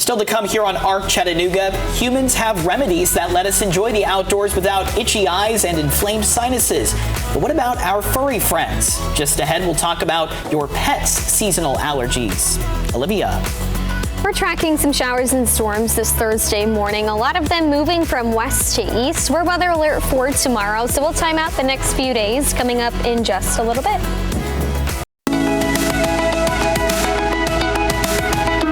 Still to come here on Arc Chattanooga, humans have remedies that let us enjoy the outdoors without itchy eyes and inflamed sinuses. But what about our furry friends? Just ahead, we'll talk about your pet's seasonal allergies. Olivia. We're tracking some showers and storms this Thursday morning, a lot of them moving from west to east. We're weather alert for tomorrow, so we'll time out the next few days coming up in just a little bit.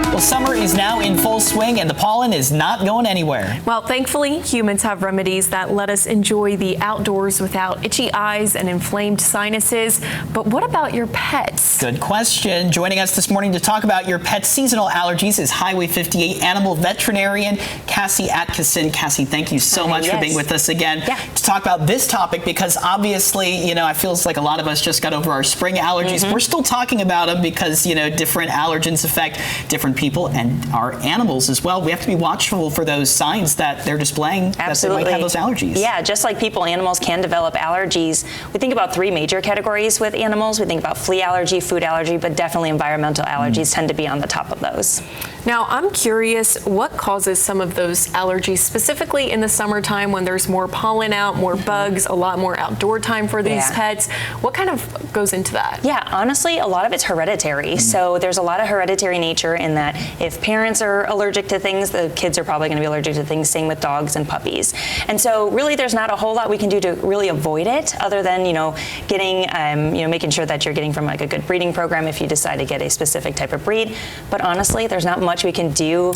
Well, summer is now in full swing and the pollen is not going anywhere. Well, thankfully, humans have remedies that let us enjoy the outdoors without itchy eyes and inflamed sinuses. But what about your pets? Good question. Joining us this morning to talk about your pet's seasonal allergies is Highway 58 animal veterinarian Cassie Atkinson. Cassie, thank you so much for being with us again to talk about this topic, because obviously, you know, it feels like a lot of us just got over our spring allergies. We're still talking about them because, you know, different allergens affect different people and our animals as well. We have to be watchful for those signs that they're displaying that they might have those allergies. Yeah, just like people, animals can develop allergies. We think about three major categories with animals. We think about flea allergy, food allergy, but definitely environmental allergies tend to be on the top of those. Now, I'm curious, what causes some of those allergies, specifically in the summertime when there's more pollen out, more bugs, a lot more outdoor time for these pets? What kind of goes into that? Yeah, honestly, a lot of it's hereditary. So there's a lot of hereditary nature in that if parents are allergic to things, the kids are probably going to be allergic to things, same with dogs and puppies. And so really there's not a whole lot we can do to really avoid it other than, you know, getting, making sure that you're getting from like a good breeding program if you decide to get a specific type of breed. But honestly, there's not much we can do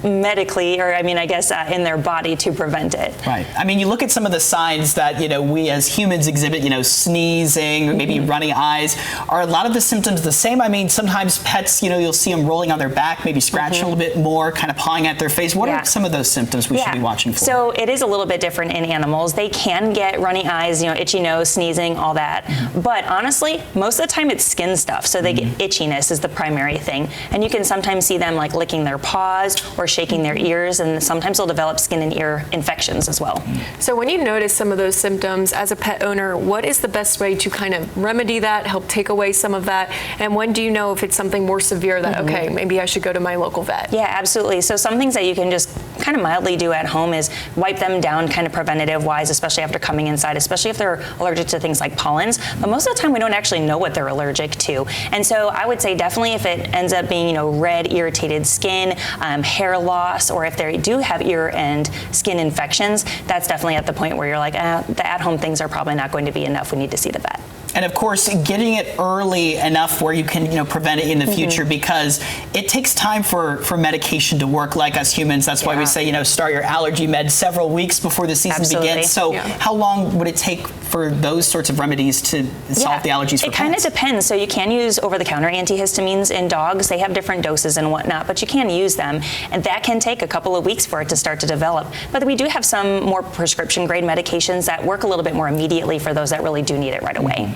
medically, or I guess in their body to prevent it. Right. I mean, you look at some of the signs that, you know, we as humans exhibit, you know, sneezing, maybe running eyes. Are a lot of the symptoms the same? I mean, sometimes pets, you know, you'll see them rolling on their back, maybe scratching a little bit more, kind of pawing at their face. What are some of those symptoms we should be watching for? So it is a little bit different in animals. They can get runny eyes, you know, itchy nose, sneezing, all that. But honestly, most of the time it's skin stuff. So they get itchiness is the primary thing. And you can sometimes see them like licking their paws or shaking their ears, and sometimes they'll develop skin and ear infections as well. So when you notice some of those symptoms as a pet owner, what is the best way to kind of remedy that, help take away some of that? And when do you know if it's something more severe that, okay, maybe I should go to my local vet? Yeah, absolutely. So some things that you can just kind of mildly do at home is wipe them down kind of preventative wise, especially after coming inside, especially if they're allergic to things like pollens. But most of the time we don't actually know what they're allergic to. And so I would say definitely if it ends up being, you know, red, irritated skin, hair loss, or if they do have ear and skin infections, that's definitely at the point where you're like, the at-home things are probably not going to be enough. We need to see the vet. And of course, getting it early enough where you can, you know, prevent it in the future, because it takes time for medication to work like us humans. That's why we say, you know, start your allergy med several weeks before the season begins. So how long would it take for those sorts of remedies to solve the allergies for pets? It kind of depends. So you can use over-the-counter antihistamines in dogs. They have different doses and whatnot, but you can use them. And that can take a couple of weeks for it to start to develop. But we do have some more prescription-grade medications that work a little bit more immediately for those that really do need it right away.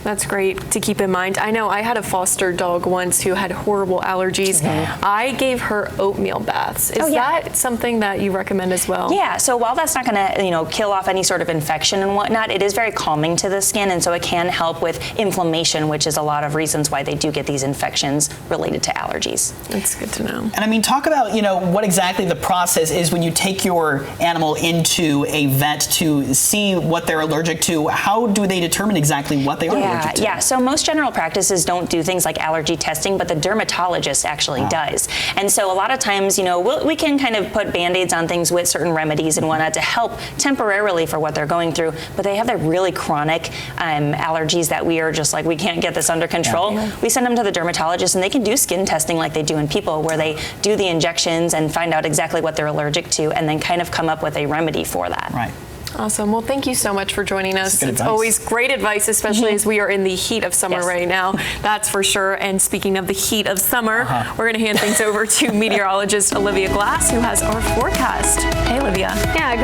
That's great to keep in mind. I know I had a foster dog once who had horrible allergies. I gave her oatmeal baths. Is that something that you recommend as well? Yeah, so while that's not going to, you know, kill off any sort of infection and whatnot, it is very calming to the skin, and so it can help with inflammation, which is a lot of reasons why they do get these infections related to allergies. That's good to know. And I mean, talk about, you know, what exactly the process is when you take your animal into a vet to see what they're allergic to. How do they determine exactly what they are allergic to? Yeah, so most general practices don't do things like allergy testing, but the dermatologist actually does. And so a lot of times, you know, we can kind of put Band-Aids on things with certain remedies and whatnot to help temporarily for what they're going through, but they have their really chronic allergies that we are just like, we can't get this under control. We send them to the dermatologist, and they can do skin testing like they do in people, where they do the injections and find out exactly what they're allergic to and then kind of come up with a remedy for that. Right. Awesome. Well, thank you so much for joining us. It's always great advice, especially as we are in the heat of summer right now. That's for sure. And speaking of the heat of summer, we're going to hand things over to meteorologist Olivia Glass, who has our forecast. Hey, Olivia. Yeah. Good